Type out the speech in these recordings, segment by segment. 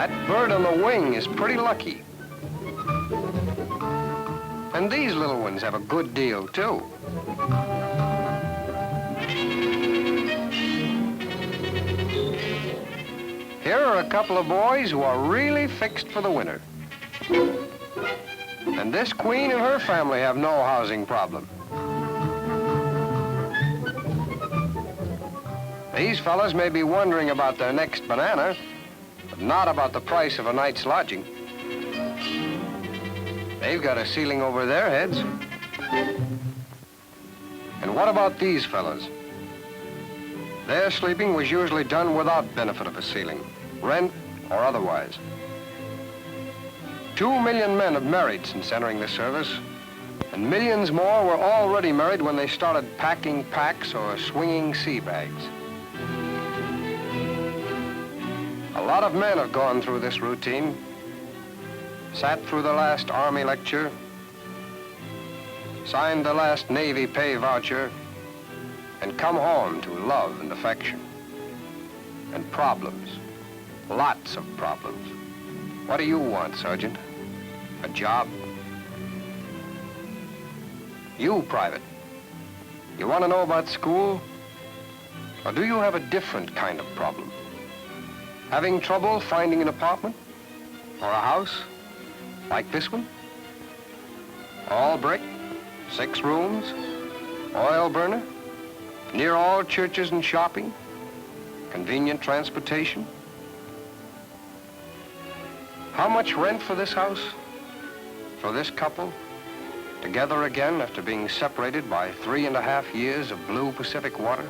That bird on the wing is pretty lucky. And these little ones have a good deal, too. Here are a couple of boys who are really fixed for the winter. And this queen and her family have no housing problem. These fellas may be wondering about their next banana, but not about the price of a night's lodging. They've got a ceiling over their heads. And what about these fellas? Their sleeping was usually done without benefit of a ceiling, rent or otherwise. 2 million men have married since entering the service, and millions more were already married when they started packing packs or swinging sea bags. A lot of men have gone through this routine, sat through the last Army lecture, signed the last Navy pay voucher, and come home to love and affection. And problems. Lots of problems. What do you want, Sergeant? A job? You, Private, you want to know about school? Or do you have a different kind of problem? Having trouble finding an apartment? Or a house? Like this one? All brick, 6 rooms, oil burner, near all churches and shopping, convenient transportation. How much rent for this house? For this couple? Together again after being separated by 3.5 years of blue Pacific water?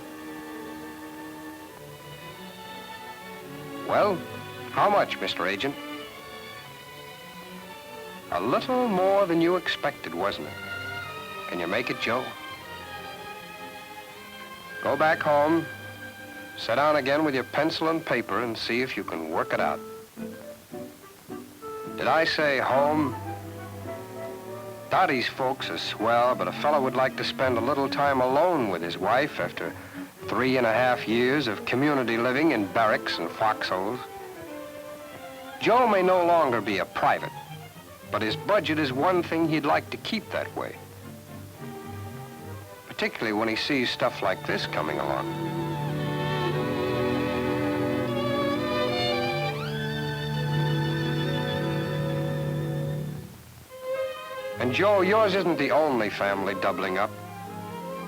Well, how much, Mr. Agent? A little more than you expected, wasn't it? Can you make it, Joe? Go back home, sit down again with your pencil and paper and see if you can work it out. Did I say home? Dottie's folks are swell, but a fellow would like to spend a little time alone with his wife after 3.5 years of community living in barracks and foxholes. Joe may no longer be a private, but his budget is one thing he'd like to keep that way. Particularly when he sees stuff like this coming along. And Joe, yours isn't the only family doubling up.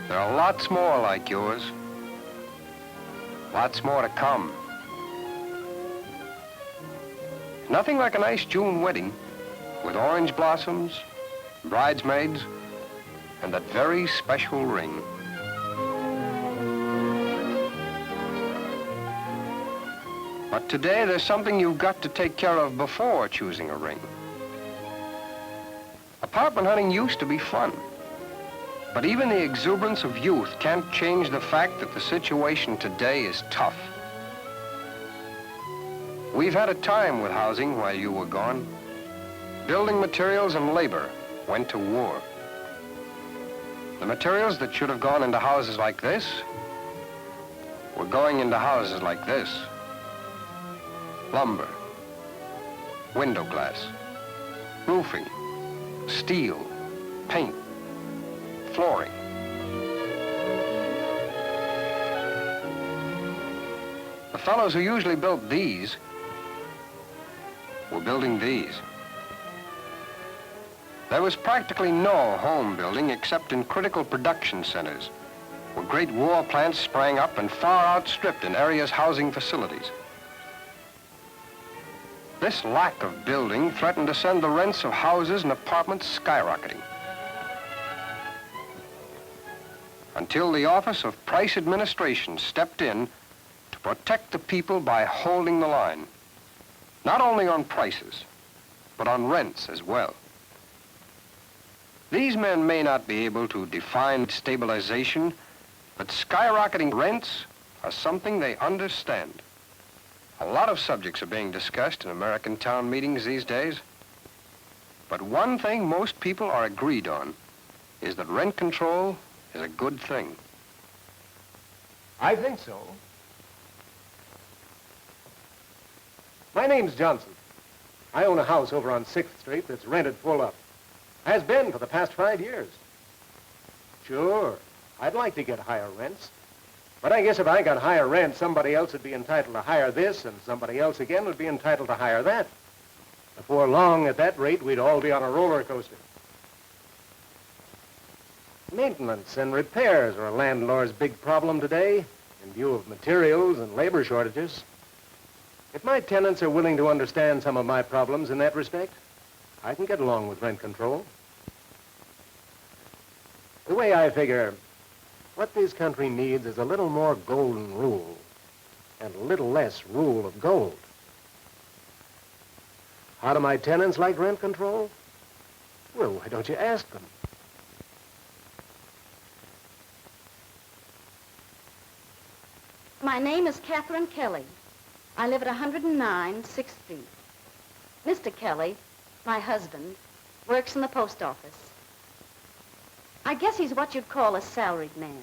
There are lots more like yours. Lots more to come. Nothing like a nice June wedding with orange blossoms, bridesmaids, and that very special ring. But today there's something you've got to take care of before choosing a ring. Apartment hunting used to be fun, but even the exuberance of youth can't change the fact that the situation today is tough. We've had a time with housing while you were gone. Building materials and labor went to war. The materials that should have gone into houses like this were going into houses like this. Lumber, window glass, roofing, steel, paint, flooring. The fellows who usually built these were building these. There was practically no home building except in critical production centers, where great war plants sprang up and far outstripped in areas housing facilities. This lack of building threatened to send the rents of houses and apartments skyrocketing. Until the Office of Price Administration stepped in to protect the people by holding the line, not only on prices, but on rents as well. These men may not be able to define stabilization, but skyrocketing rents are something they understand. A lot of subjects are being discussed in American town meetings these days, but one thing most people are agreed on is that rent control is a good thing. I think so. My name's Johnson. I own a house over on 6th Street that's rented full up. Has been for the past 5 years. Sure, I'd like to get higher rents. But I guess if I got higher rent, somebody else would be entitled to hire this, and somebody else again would be entitled to hire that. Before long, at that rate, we'd all be on a roller coaster. Maintenance and repairs are a landlord's big problem today, in view of materials and labor shortages. If my tenants are willing to understand some of my problems in that respect, I can get along with rent control. The way I figure, what this country needs is a little more golden rule and a little less rule of gold. How do my tenants like rent control? Well, why don't you ask them? My name is Catherine Kelly. I live at 109 6th Street. Mr. Kelly, my husband, works in the post office. I guess he's what you'd call a salaried man.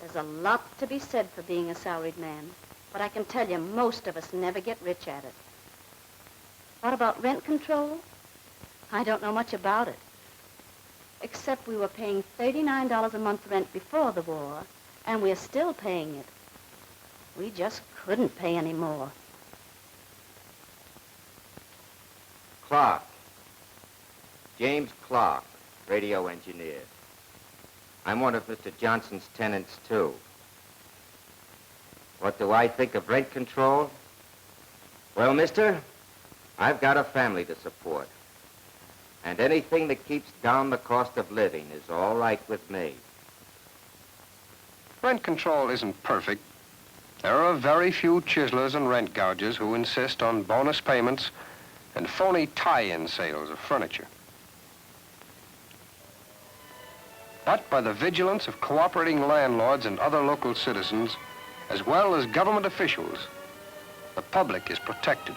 There's a lot to be said for being a salaried man, but I can tell you most of us never get rich at it. What about rent control? I don't know much about it, except we were paying $39 a month rent before the war, and we're still paying it. We just couldn't pay any more. Clark. James Clark, radio engineer. I'm one of Mr. Johnson's tenants, too. What do I think of rent control? Well, mister, I've got a family to support. And anything that keeps down the cost of living is all right with me. Rent control isn't perfect. There are very few chiselers and rent gougers who insist on bonus payments and phony tie-in sales of furniture. But by the vigilance of cooperating landlords and other local citizens, as well as government officials, the public is protected.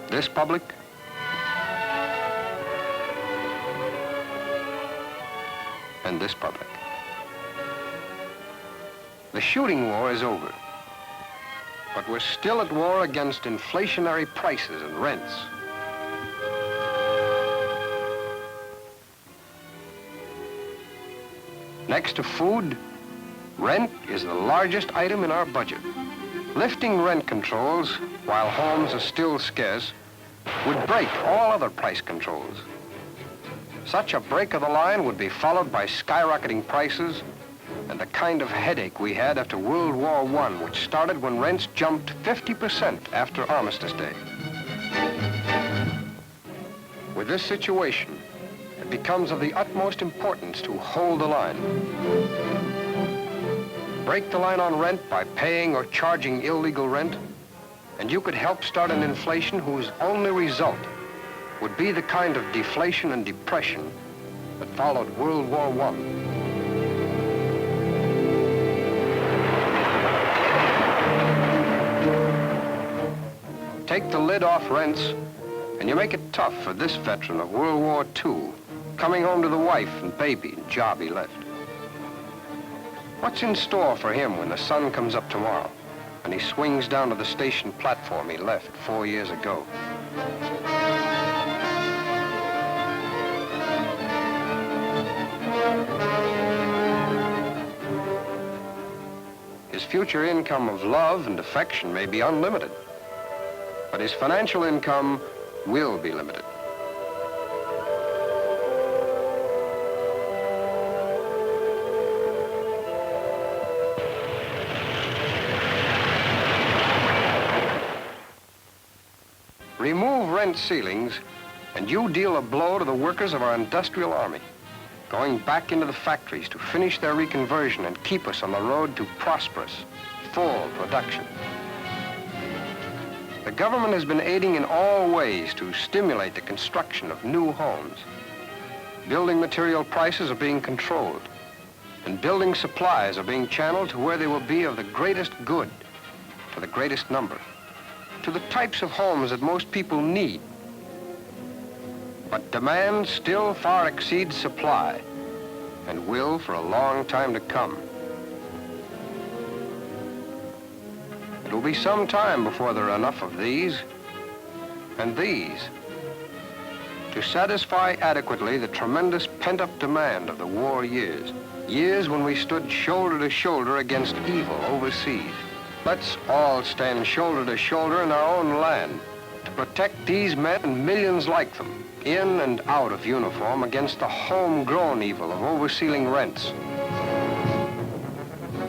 This public and this public. The shooting war is over, but we're still at war against inflationary prices and rents. Next to food, rent is the largest item in our budget. Lifting rent controls, while homes are still scarce, would break all other price controls. Such a break of the line would be followed by skyrocketing prices and the kind of headache we had after World War I, which started when rents jumped 50% after Armistice Day. With this situation, it becomes of the utmost importance to hold the line. Break the line on rent by paying or charging illegal rent, and you could help start an inflation whose only result would be the kind of deflation and depression that followed World War I. Take the lid off rents, and you make it tough for this veteran of World War II, coming home to the wife and baby and job he left. What's in store for him when the sun comes up tomorrow and he swings down to the station platform he left 4 years ago? His future income of love and affection may be unlimited, but his financial income will be limited. Remove rent ceilings, and you deal a blow to the workers of our industrial army, going back into the factories to finish their reconversion and keep us on the road to prosperous, full production. The government has been aiding in all ways to stimulate the construction of new homes. Building material prices are being controlled, and building supplies are being channeled to where they will be of the greatest good to the greatest number, to the types of homes that most people need. But demand still far exceeds supply, and will for a long time to come. It'll be some time before there are enough of these and these to satisfy adequately the tremendous pent-up demand of the war years. Years when we stood shoulder to shoulder against evil overseas. Let's all stand shoulder to shoulder in our own land to protect these men and millions like them, in and out of uniform, against the homegrown evil of oversealing rents,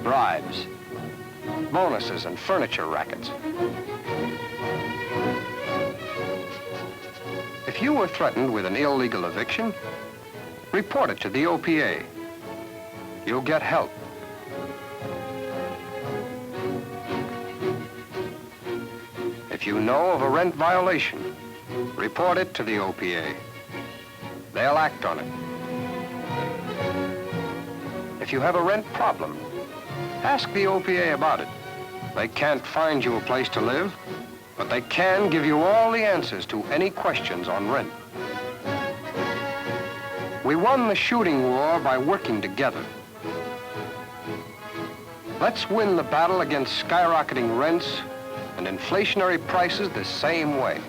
bribes, bonuses, and furniture rackets. If you were threatened with an illegal eviction, report it to the OPA. You'll get help. If you know of a rent violation, report it to the OPA. They'll act on it. If you have a rent problem, ask the OPA about it. They can't find you a place to live, but they can give you all the answers to any questions on rent. We won the shooting war by working together. Let's win the battle against skyrocketing rents and inflationary prices the same way,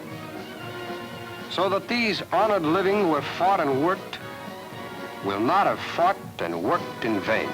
so that these honored living who have fought and worked will not have fought and worked in vain.